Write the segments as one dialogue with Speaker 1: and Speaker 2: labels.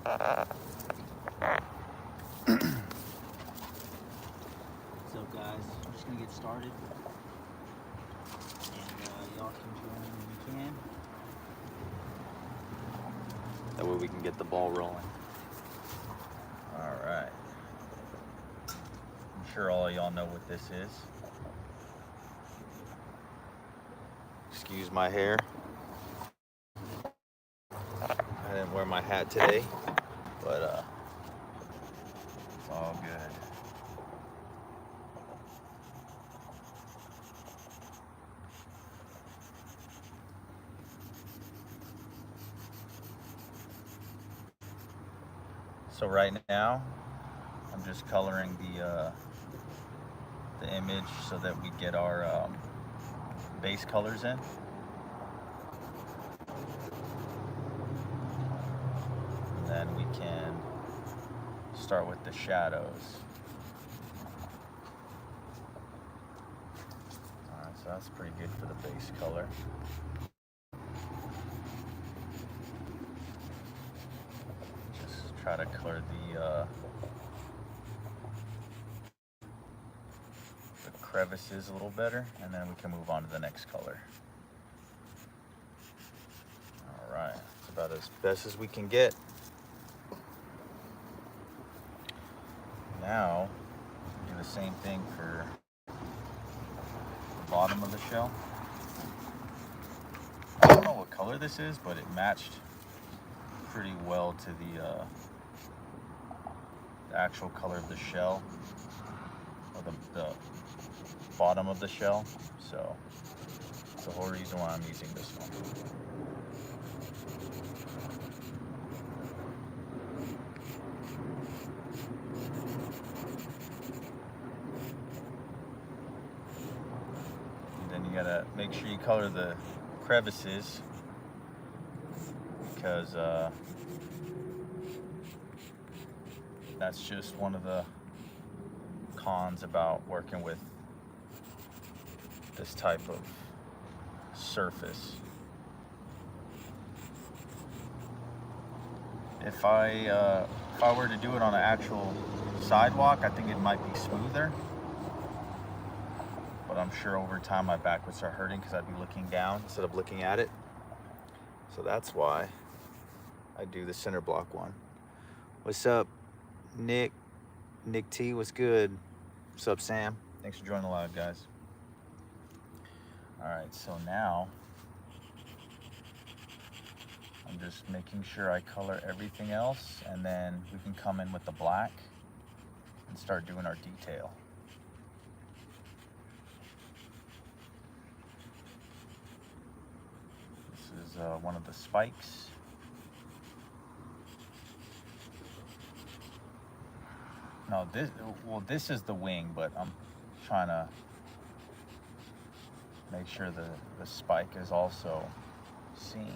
Speaker 1: So guys, I'm just gonna get started, and y'all can join when you can. That way we can get the ball rolling. All right. I'm sure all of y'all know what this is. Excuse my hair. I didn't wear my hat today, but it's all good. So right now, I'm just coloring the image so that we get our base colors in. And then we can start with the shadows. Alright, so that's pretty good for the base color. Just try to color the crevices a little better, and then we can move on to the next color. Alright, it's about as best as we can get. Now, do the same thing for the bottom of the shell. I don't know what color this is, but it matched pretty well to the actual color of the shell, or the bottom of the shell. So that's the whole reason why I'm using this one. And then you gotta make sure you color the crevices, because that's just one of the cons about working with this type of surface. If I were to do it on an actual sidewalk, I think it might be smoother, but I'm sure over time my back would start hurting because I'd be looking down instead of looking at it. So that's why I do the center block one. What's up, Nick? Nick T, what's good? What's up, Sam? Thanks for joining the live, guys. All right, so now I'm just making sure I color everything else, and then we can come in with the black and start doing our detail. This is one of the spikes. No, this is the wing, but I'm trying to make sure the spike is also seen.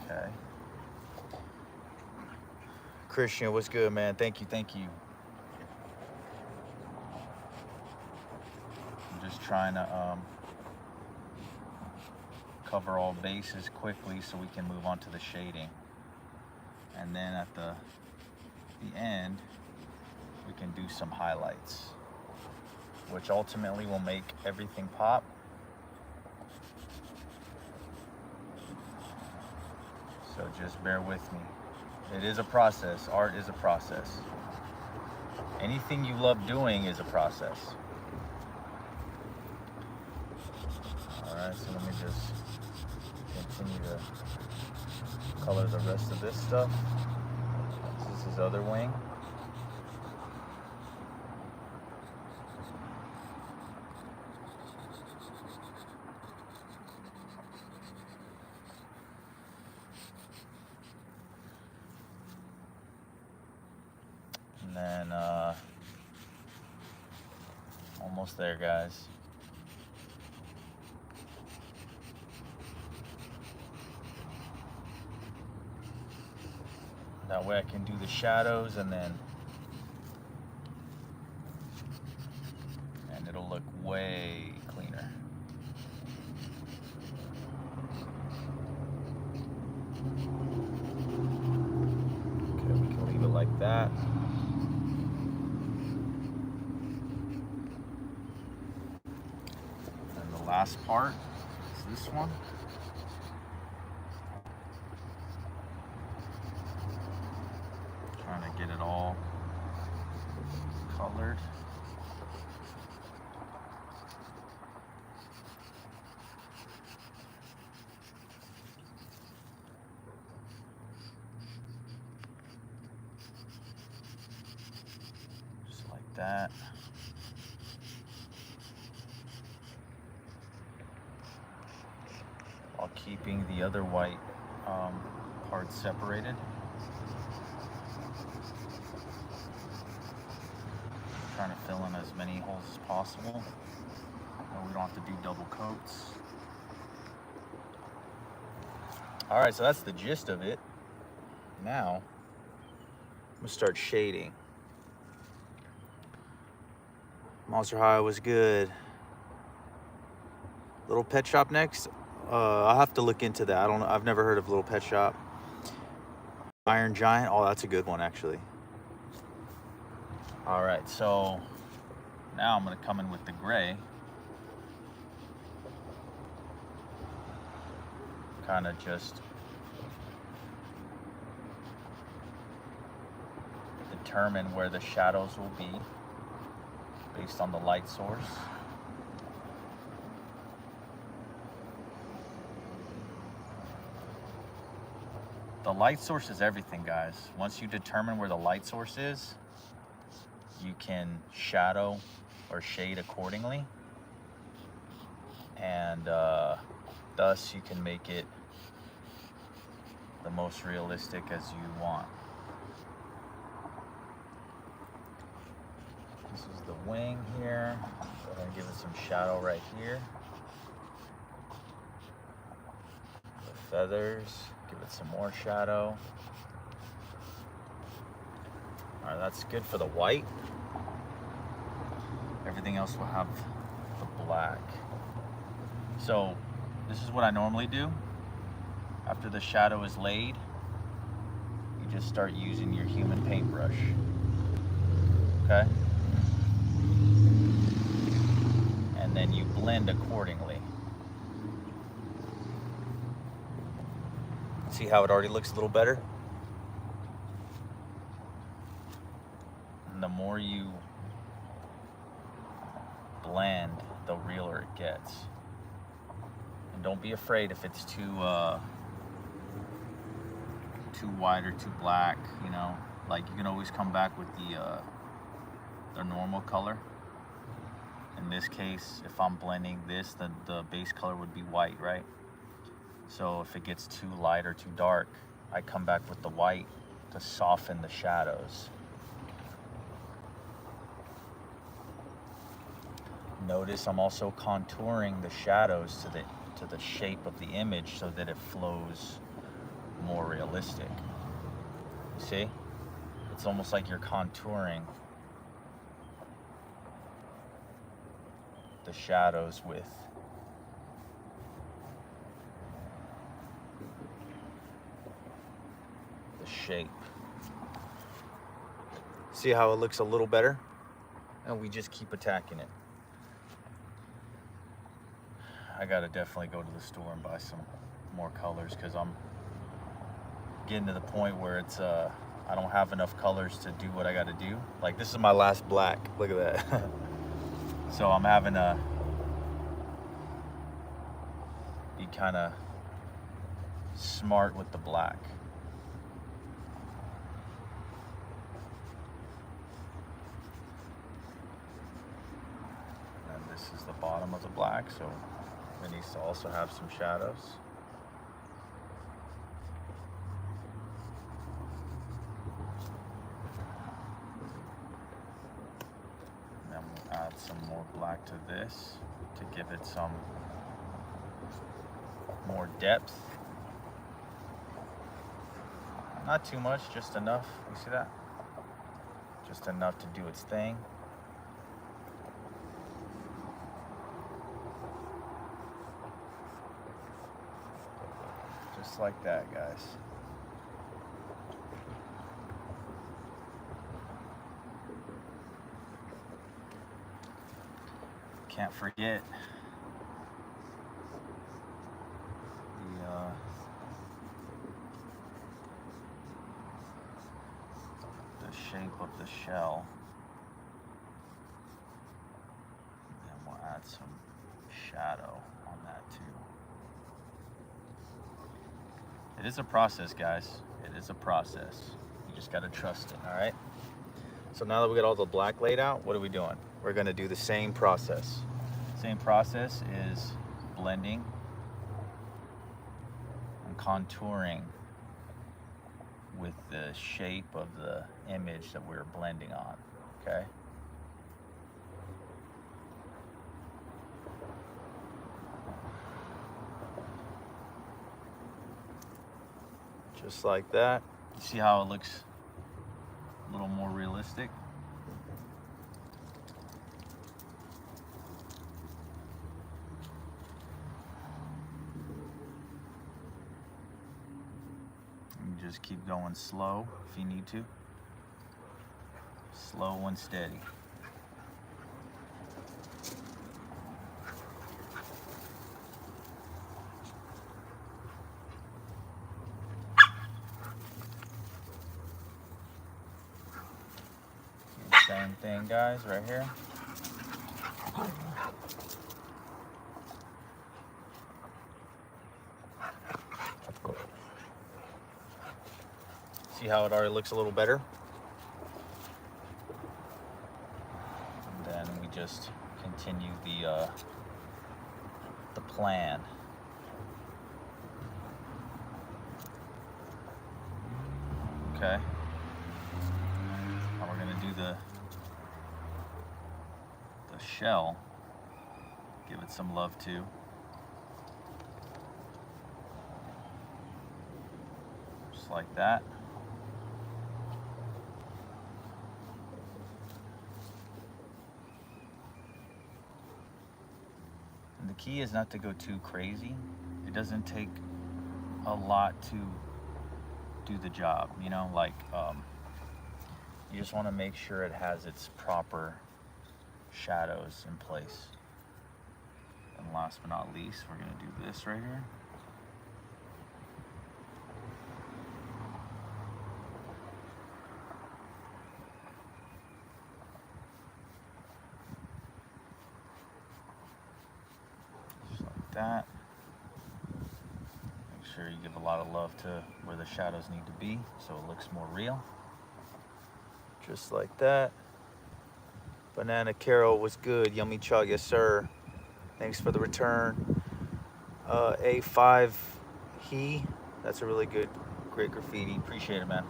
Speaker 1: Okay. Christian, what's good, man? Thank you. I'm just trying to cover all bases quickly so we can move on to the shading. And then at the end, we can do some highlights, which ultimately will make everything pop. So just bear with me. It is a process. Art is a process. Anything you love doing is a process. All right, so let me just continue to color the rest of this stuff. This is his other wing. And then almost there, guys. That way I can do the shadows, and it'll look way cleaner. like that. And the last part is this one. Trying to get it all colored. Just like that. While keeping the other white parts separated. Trying to fill in as many holes as possible. We don't have to do double coats. All right, so that's the gist of it. Now, I'm gonna start shading. Monster High was good. Little Pet Shop next. I'll have to look into that. I don't know. I've never heard of Little Pet Shop. Iron Giant. Oh, that's a good one, actually. All right, so now I'm gonna come in with the gray. Kind of just determine where the shadows will be based on the light source. The light source is everything, guys. Once you determine where the light source is, you can shadow or shade accordingly, and thus you can make it the most realistic as you want. This is the wing here. Go ahead and give it some shadow right here. The feathers, give it some more shadow. All right, that's good for the white. Everything else will have the black. So this is what I normally do. After the shadow is laid, you just start using your human paintbrush. Okay? And then you blend accordingly. See how it already looks a little better? And the more you blend, the realer it gets. And don't be afraid if it's too white or too black, you know. Like, you can always come back with the normal color. In this case, if I'm blending this, then the base color would be white, right? So if it gets too light or too dark, I come back with the white to soften the shadows. Notice I'm also contouring the shadows to the shape of the image so that it flows more realistic. See? It's almost like you're contouring the shadows with the shape. See how it looks a little better? And we just keep attacking it. I gotta definitely go to the store and buy some more colors because I'm getting to the point where it's I don't have enough colors to do what I gotta do. Like, this is my last black. Look at that. So I'm having to be kind of smart with the black. And this is the bottom of the black, so it needs to also have some shadows. And then we'll add some more black to this to give it some more depth. Not too much, just enough. You see that? Just enough to do its thing. Just like that, guys. can't forget the shape of the shell. And we'll add some shadow on that too. It is a process, guys. It is a process. You just gotta trust it, all right? So now that we got all the black laid out, what are we doing? We're gonna do the same process. Same process is blending and contouring with the shape of the image that we're blending on, okay? Just like that. You see how it looks a little more realistic? You just keep going slow if you need to. Slow and steady. Same thing, guys, right here. See how it already looks a little better? And then we just continue the plan. Okay. Now we're gonna do the shell. Give it some love too. Just like that. And the key is not to go too crazy. It doesn't take a lot to do the job, you know, like you just want to make sure it has its proper shadows in place. And last but not least, we're going to do this right here. Just like that. Make sure you give a lot of love to where the shadows need to be so it looks more real. Just like that. Banana Carol was good. Yummy chug, yes sir. Thanks for the return. A5 that's a really good, great graffiti. Appreciate it, man.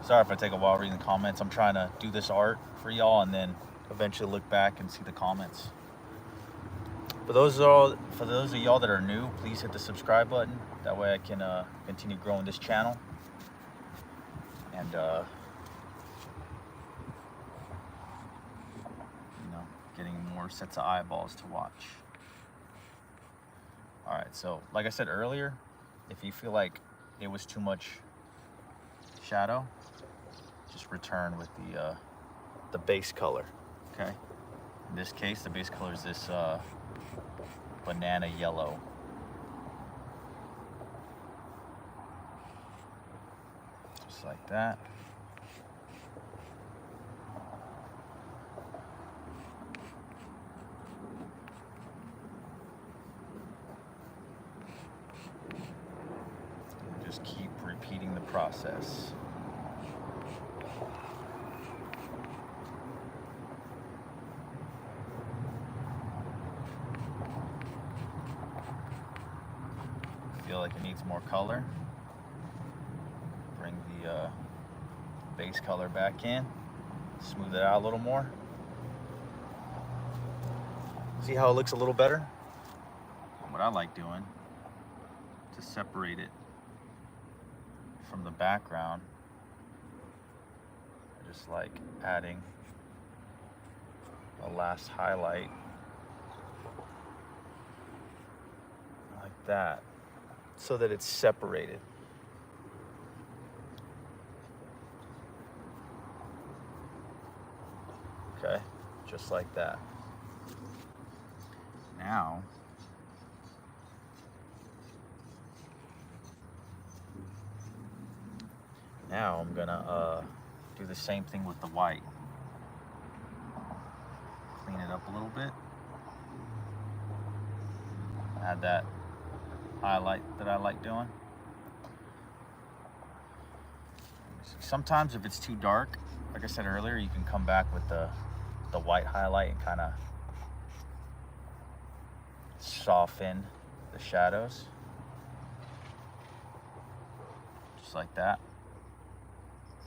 Speaker 1: Sorry if I take a while reading the comments. I'm trying to do this art for y'all and then eventually look back and see the comments. For those of y'all that are new, please hit the subscribe button. That way I can continue growing this channel. And getting more sets of eyeballs to watch. All right, so like I said earlier, if you feel like it was too much shadow, just return with the base color, okay? In this case, the base color is this banana yellow. Just like that. Just keep repeating the process. Feel like it needs more color. Bring the base color back in. Smooth it out a little more. See how it looks a little better? What I like doing to separate it from the background, I just like adding a last highlight like that so that it's separated. Okay, just like that. Now, I'm gonna do the same thing with the white. Clean it up a little bit. Add that highlight that I like doing. Sometimes if it's too dark, like I said earlier, you can come back with the white highlight and kind of soften the shadows. Just like that.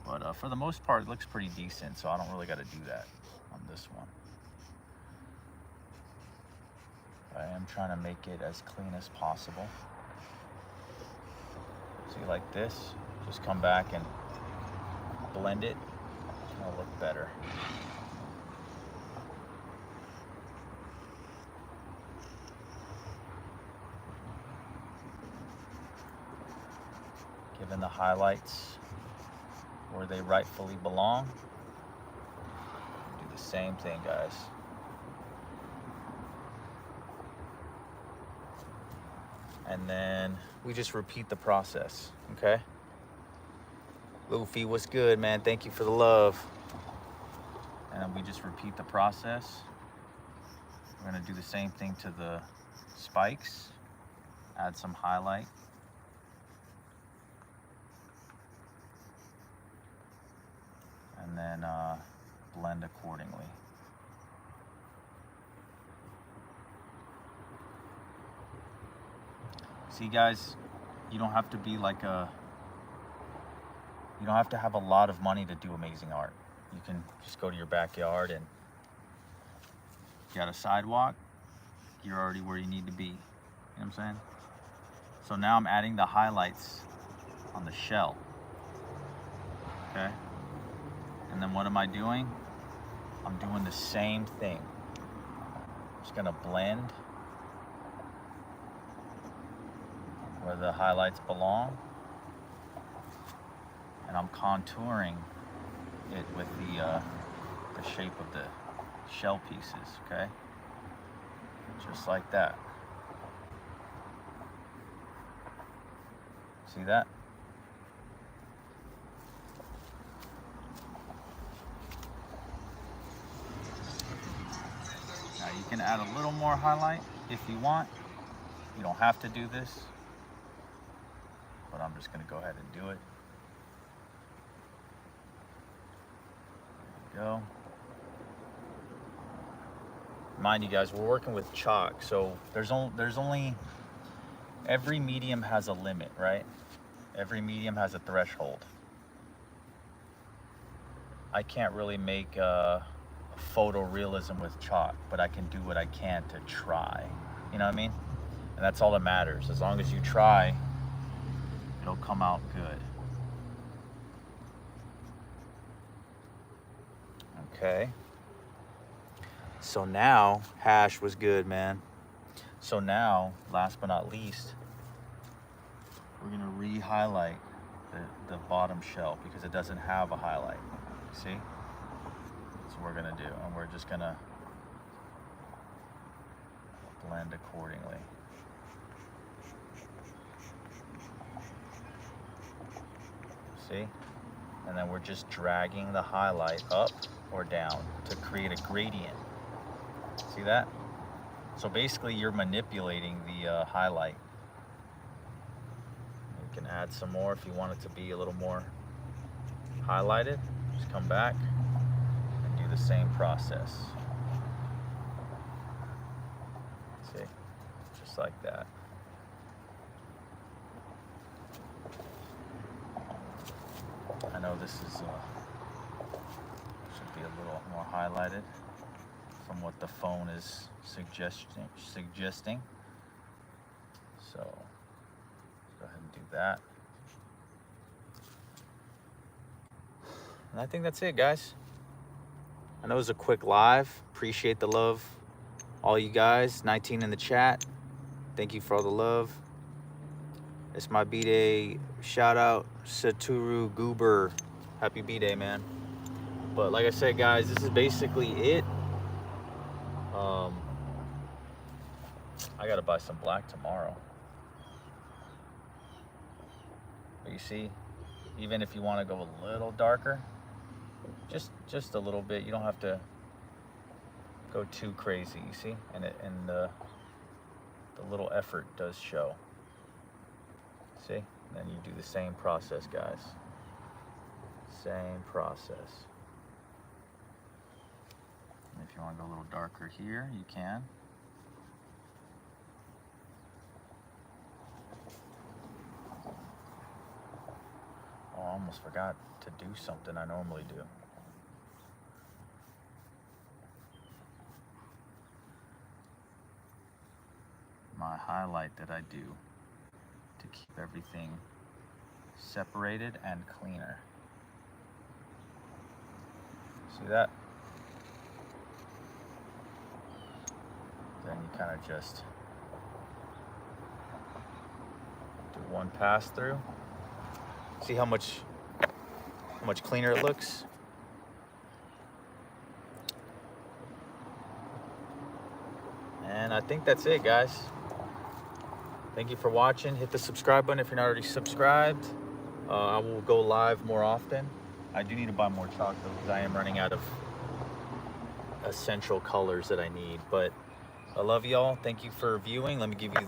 Speaker 1: But for the most part, it looks pretty decent, so I don't really got to do that on this one. I am trying to make it as clean as possible. See, like this, just come back and blend it, it'll look better. Giving the highlights where they rightfully belong. Do the same thing, guys. And then we just repeat the process, okay? Luffy, what's good, man? Thank you for the love. And then we just repeat the process. We're gonna do the same thing to the spikes. Add some highlight. And then blend accordingly. See, guys, you don't have to be like you don't have to have a lot of money to do amazing art. You can just go to your backyard and you got a sidewalk, you're already where you need to be. You know what I'm saying? So now I'm adding the highlights on the shell. Okay? And then what am I doing? I'm doing the same thing. Just gonna blend where the highlights belong. And I'm contouring it with the shape of the shell pieces, okay? Just like that. See that? Now you can add a little more highlight if you want. You don't have to do this, but I'm just gonna go ahead and do it. Go. Mind you guys, we're working with chalk, so there's only every medium has a limit, right? Every medium has a threshold. I can't really make photorealism with chalk, but I can do what I can to try. You know what I mean? And that's all that matters. As long as you try, it'll come out good. Okay. So now, Hash was good, man. So now, last but not least, we're gonna re-highlight the bottom shell because it doesn't have a highlight. See? That's what we're gonna do. And we're just gonna blend accordingly. See? And then we're just dragging the highlight up or down to create a gradient. See that? So basically you're manipulating the highlight. You can add some more if you want it to be a little more highlighted. Just come back and do the same process. See? Just like that. I know this is should be a little more highlighted from what the phone is suggesting. So go ahead and do that. And I think that's it, guys. I know it was a quick live. Appreciate the love, all you guys. 19 in the chat. Thank you for all the love. It's my B-Day. Shout out Satoru Goober. Happy B-Day, man. But like I said, guys, this is basically it. I gotta buy some black tomorrow. But you see, even if you want to go a little darker, just a little bit. You don't have to go too crazy. You see, and the little effort does show. See, and then you do the same process, guys. Same process. And if you want to go a little darker here, you can. Oh, I almost forgot to do something I normally do. My highlight that I do to keep everything separated and cleaner. See that? Then you kind of just do one pass through. See how much cleaner it looks? And I think that's it, guys. Thank you for watching. Hit the subscribe button if you're not already subscribed. I will go live more often. I do need to buy more chalk though, because I am running out of essential colors that I need. But I love y'all. Thank you for viewing. Let me give you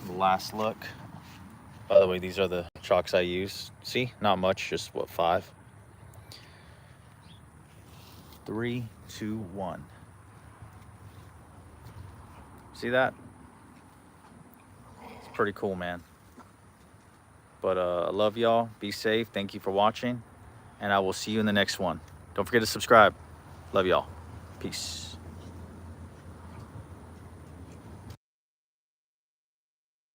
Speaker 1: the last look. By the way, these are the chalks I use. See, not much, just what, 5? 3, 2, 1. See that? It's pretty cool, man. But I love y'all. Be safe. Thank you for watching. And I will see you in the next one. Don't forget to subscribe. Love y'all. Peace.